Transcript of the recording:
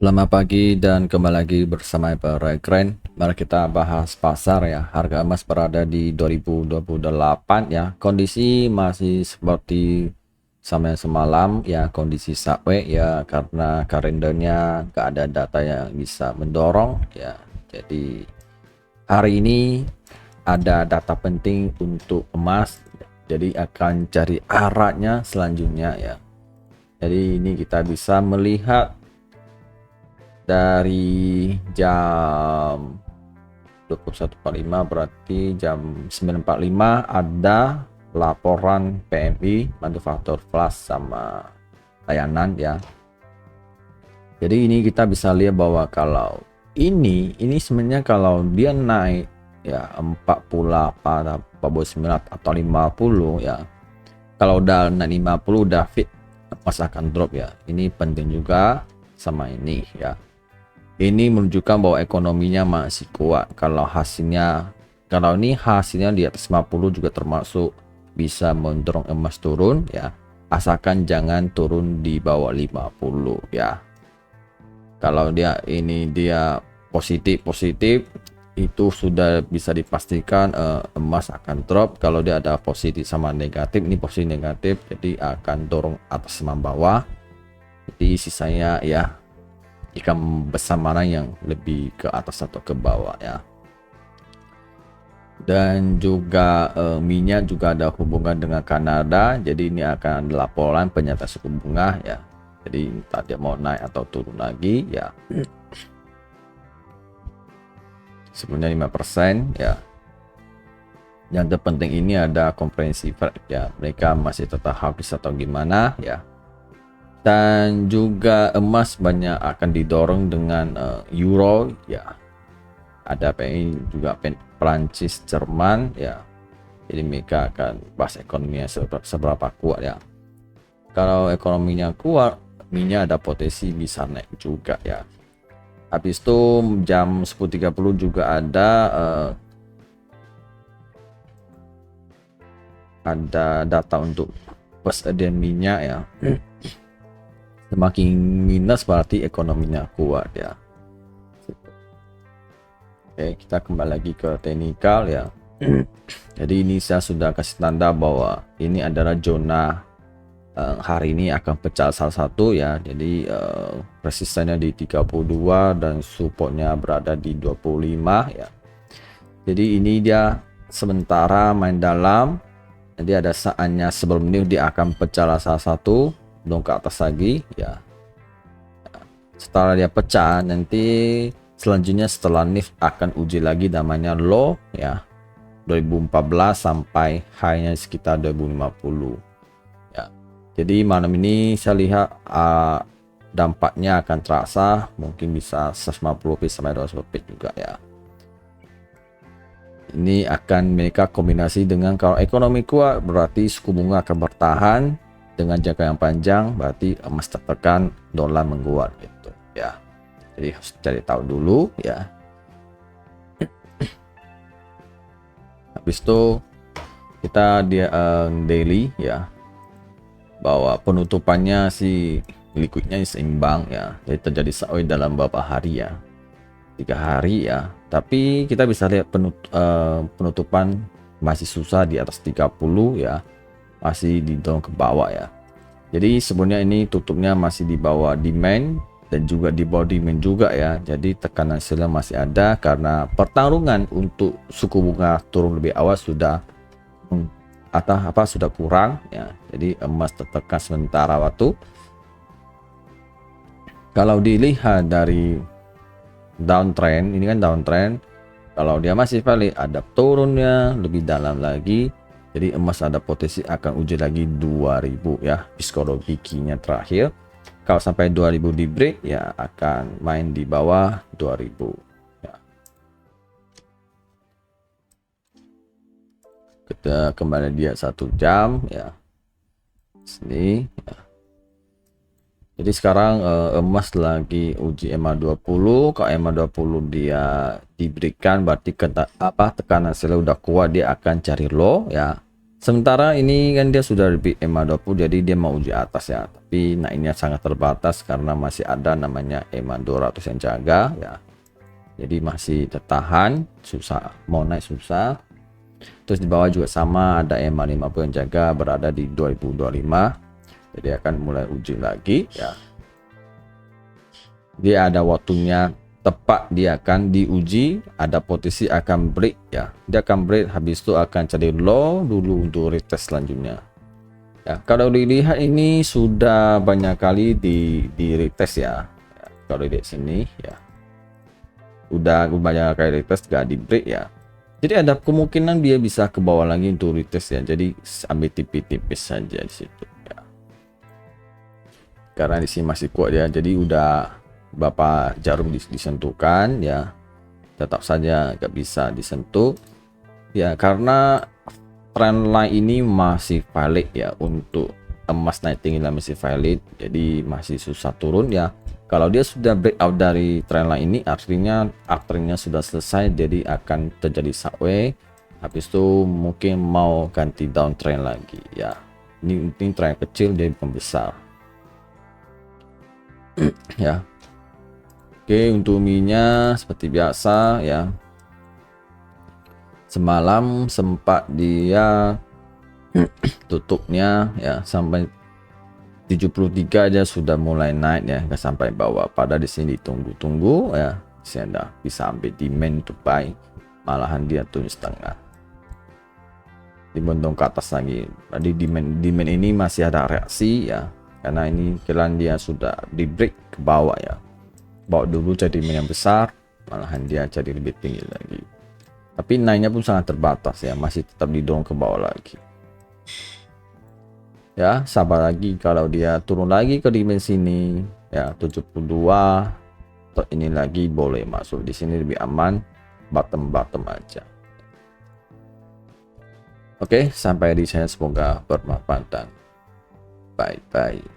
Selamat pagi dan kembali lagi bersama para Keren. Mari kita bahas pasar ya. Harga emas berada di 2028 ya. Kondisi masih seperti sama yang semalam ya, kondisi sideways ya, karena kalendernya gak ada data yang bisa mendorong ya. Jadi hari ini ada data penting untuk emas. Jadi akan cari arahnya selanjutnya ya. Jadi ini kita bisa melihat dari jam 21.45 berarti jam 9.45 ada laporan PMI manufaktur flash sama layanan ya. Jadi ini kita bisa lihat bahwa kalau ini sebenarnya kalau dia naik ya 48 49 atau 50 ya, kalau udah naik 50 udah fit emas akan drop ya. Ini penting juga sama ini ya. Ini menunjukkan bahwa ekonominya masih kuat. Kalau ini hasilnya di atas 50 juga termasuk bisa mendorong emas turun ya, asalkan jangan turun di bawah 50 ya. Kalau dia positif itu sudah bisa dipastikan emas akan drop. Kalau dia ada positif sama negatif, ini positif negatif, jadi akan dorong atas sama bawah. Jadi sisanya ya ikan besar mana yang lebih ke atas atau ke bawah ya. Dan juga minyak juga ada hubungan dengan Kanada, jadi ini akan ada laporan pernyataan suku bunga ya. Jadi entah dia mau naik atau turun lagi ya. Sebenarnya 5% ya. Yang terpenting ini ada konferensi Fed ya, mereka masih tetap habis atau gimana ya. Dan juga emas banyak akan didorong dengan euro ya, ada PMI juga Prancis, Jerman ya. Jadi mereka akan bahas ekonominya seberapa kuat ya. Kalau ekonominya kuat, minyak ada potensi bisa naik juga ya. Habis itu jam 10.30 juga ada data untuk persediaan minyak ya. Semakin minus berarti ekonominya kuat ya. Oke, kita kembali lagi ke teknikal ya. Jadi ini saya sudah kasih tanda bahwa ini adalah zona hari ini akan pecah salah satu ya. Jadi resistannya di 32 dan supportnya berada di 25 ya. Jadi ini dia sementara main dalam. Jadi ada saatnya sebelum ini dia akan pecah salah satu, belum ke atas lagi ya. Setelah dia pecah, nanti selanjutnya setelah NIF akan uji lagi namanya low ya, 2014 sampai high-nya sekitar 2050 ya. Jadi malam ini saya lihat dampaknya akan terasa, mungkin bisa 150 pip sampai 200 pip juga ya. Ini akan mereka kombinasi dengan, kalau ekonomi kuat berarti suku bunga akan bertahan, dengan jangka yang panjang berarti emas tertekan, dolar menguat gitu ya. Jadi harus cari tahu dulu ya. Habis itu kita daily ya, bahwa penutupannya si liquidnya seimbang ya, jadi terjadi sideways dalam beberapa hari ya, 3 hari ya. Tapi kita bisa lihat penutupan masih susah di atas 30 ya, masih didorong ke bawah ya. Jadi sebenarnya ini tutupnya masih di bawah demand dan juga di bawah demand juga ya. Jadi tekanan seller masih ada karena pertarungan untuk suku bunga turun lebih awal sudah sudah kurang ya. Jadi emas tertekan sementara waktu. Kalau dilihat dari downtrend, ini kan downtrend, kalau dia masih valid ada turunnya lebih dalam lagi. Jadi emas ada potensi akan uji lagi 2000 ya, psikologinya terakhir. Kalau sampai 2000 di break ya akan main di bawah 2000 ya. Kita kembali dia 1 jam ya, sini ya. Jadi sekarang emas lagi uji EMA 20. Kalau EMA 20 dia diberikan berarti tekanan seller udah kuat, dia akan cari low ya. Sementara ini kan dia sudah lebih EMA 20, jadi dia mau uji atas ya, tapi naiknya sangat terbatas karena masih ada namanya EMA 200 yang jaga ya, jadi masih tertahan, susah mau naik susah. Terus di bawah juga sama, ada EMA 50 yang jaga berada di 2025, jadi akan mulai uji lagi ya. Dia ada waktunya tepat, dia akan diuji, ada potensi akan break ya, dia akan break, habis itu akan cari low dulu untuk retest selanjutnya ya. Kalau dilihat ini sudah banyak kali di retest ya, kalau lihat sini ya, udah banyak kali retest gak di break ya, jadi ada kemungkinan dia bisa ke bawah lagi untuk retest ya, jadi ambil tipis-tipis saja di situ ya, karena di sini masih kuat ya, jadi udah beberapa jarum disentuhkan ya, tetap saja nggak bisa disentuh ya, karena trendline ini masih valid ya, untuk emas naik tinggi masih valid, jadi masih susah turun ya. Kalau dia sudah breakout dari trendline ini, artinya sudah selesai, jadi akan terjadi sideways, habis itu mungkin mau ganti downtrend lagi ya. Ini trend kecil jadi pembesar ya. Oke, untuk minyak seperti biasa ya, semalam sempat dia tutupnya ya sampai 73 aja sudah mulai naik ya, nggak sampai bawah, pada di sini tunggu ya, saya dah bisa ambil demand untuk buy, malahan dia turun setengah dibondong ke atas lagi. Jadi demand ini masih ada reaksi ya, karena ini kelan dia sudah di break ke bawah ya, bawa dulu jadi yang besar, malahan dia jadi lebih tinggi lagi, tapi naiknya pun sangat terbatas ya, masih tetap didorong ke bawah lagi ya. Sabar lagi, kalau dia turun lagi ke dimensi ini ya 72 atau ini lagi, boleh masuk di sini, lebih aman, bottom aja. Oke, sampai di saya, semoga bermanfaat dan bye bye.